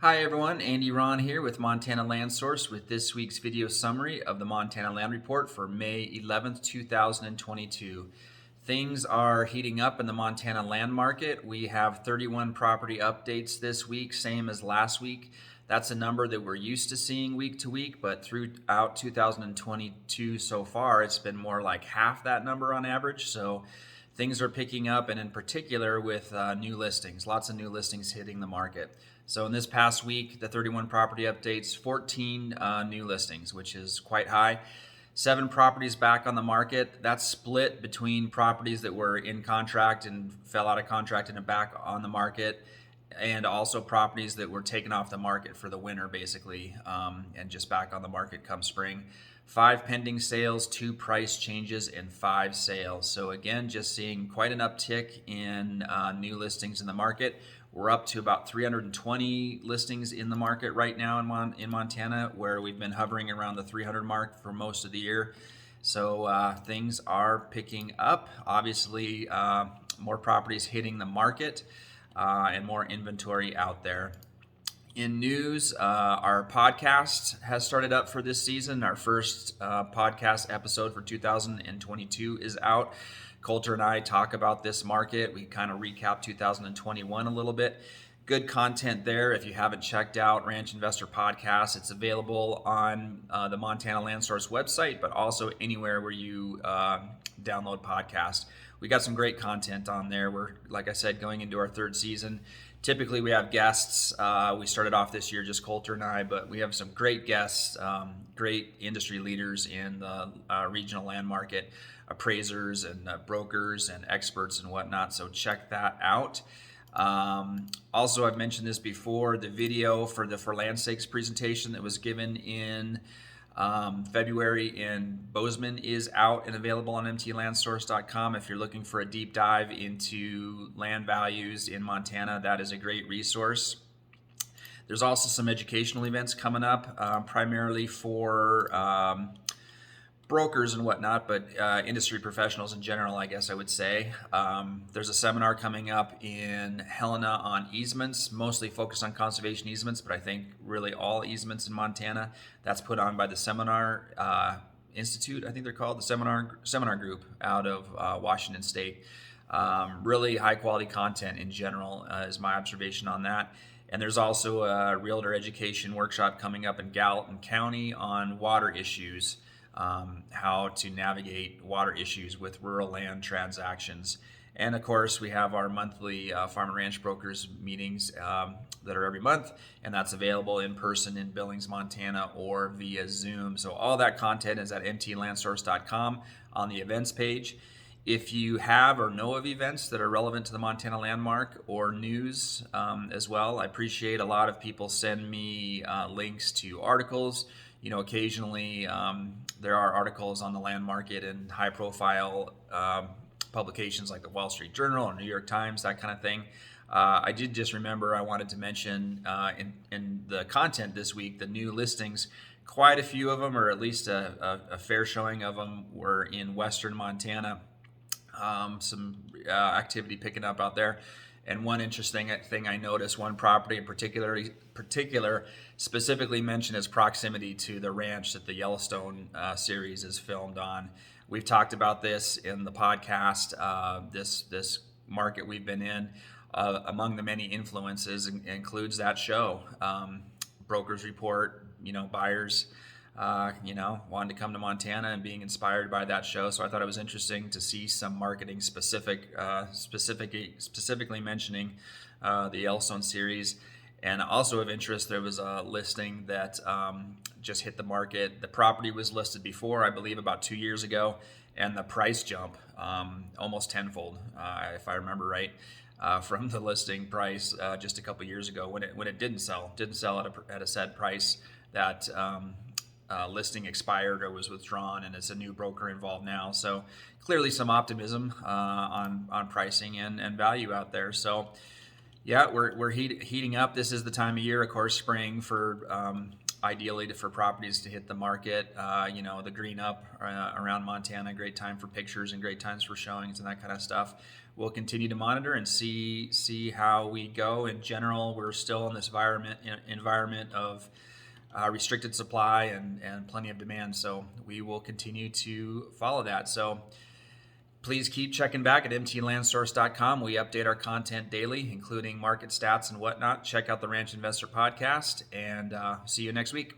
Hi everyone, Andy Ron here with Montana Land Source with this week's video summary of the Montana Land Report for May 11th, 2022. Things are heating up in the Montana land market. We have 31 property updates this week, same as last week. That's a number that we're used to seeing week to week, but throughout 2022 so far, it's been more like half that number on average. So things are picking up, and in particular with new listings, lots of new listings hitting the market. So in this past week, the 31 property updates, 14 new listings, which is quite high. 7 properties back on the market. That's split between properties that were in contract and fell out of contract and are back on the market, and also properties that were taken off the market for the winter, basically, and just back on the market come spring. 5 pending sales, 2 price changes, and 5 sales. So again, just seeing quite an uptick in new listings in the market. We're up to about 320 listings in the market right now in Montana, where we've been hovering around the 300 mark for most of the year. So things are picking up. Obviously, more properties hitting the market and more inventory out there. In news, our podcast has started up for this season. Our first podcast episode for 2022 is out. Coulter and I talk about this market. We kind of recap 2021 a little bit. Good content there. If you haven't checked out Ranch Investor Podcast, it's available on the Montana Land Source website, but also anywhere where you download podcasts. We got some great content on there. We're, like I said, going into our 3rd season. Typically, we have guests. We started off this year just Coulter and I, but we have some great guests, great industry leaders in the regional land market, appraisers and brokers and experts and whatnot. So check that out. Also, I've mentioned this before, the video for the For Land Sakes presentation that was given in February in Bozeman is out and available on mtlandsource.com. If you're looking for a deep dive into land values in Montana, that is a great resource. There's also some educational events coming up, primarily for brokers and whatnot, but industry professionals in general, I guess I would say. There's a seminar coming up in Helena on easements, mostly focused on conservation easements, but I think really all easements in Montana. That's put on by the Seminar Institute, I think they're called, the Seminar Group out of Washington State. Really high quality content in general is my observation on that. And there's also a realtor education workshop coming up in Gallatin County on water issues. How to navigate water issues with rural land transactions. And of course, we have our monthly farm and ranch brokers meetings that are every month, and that's available in person in Billings, Montana, or via Zoom. So all that content is at mtlandsource.com on the events page. If you have or know of events that are relevant to the Montana landmark or news as well, I appreciate a lot of people send me links to articles. You know, occasionally there are articles on the land market and high profile publications like the Wall Street Journal or New York Times, that kind of thing. I did just remember I wanted to mention in the content this week, the new listings, quite a few of them, or at least a fair showing of them, were in western Montana. Some activity picking up out there. And one interesting thing I noticed, one property in particular specifically mentioned its proximity to the ranch that the Yellowstone series is filmed on. We've talked about this in the podcast. This market we've been in, among the many influences, includes that show. Brokers report, buyers, wanted to come to Montana and being inspired by that show. So I thought it was interesting to see some marketing specifically mentioning the Yellowstone series. And also of interest, there was a listing that just hit the market. The property was listed before, I believe about 2 years ago, and the price jump almost tenfold, if I remember right, from the listing price just a couple years ago when it didn't sell at a set price. That listing expired or was withdrawn, and it's a new broker involved now. So clearly some optimism on pricing and value out there. So yeah, we're heating up. This is the time of year, of course, spring for ideally for properties to hit the market. The green up around Montana, great time for pictures and great times for showings and that kind of stuff. We'll continue to monitor and see how we go. In general, we're still in this environment of restricted supply and plenty of demand. So we will continue to follow that. So please keep checking back at mtlandsource.com. We update our content daily, including market stats and whatnot. Check out the Ranch Investor Podcast, and see you next week.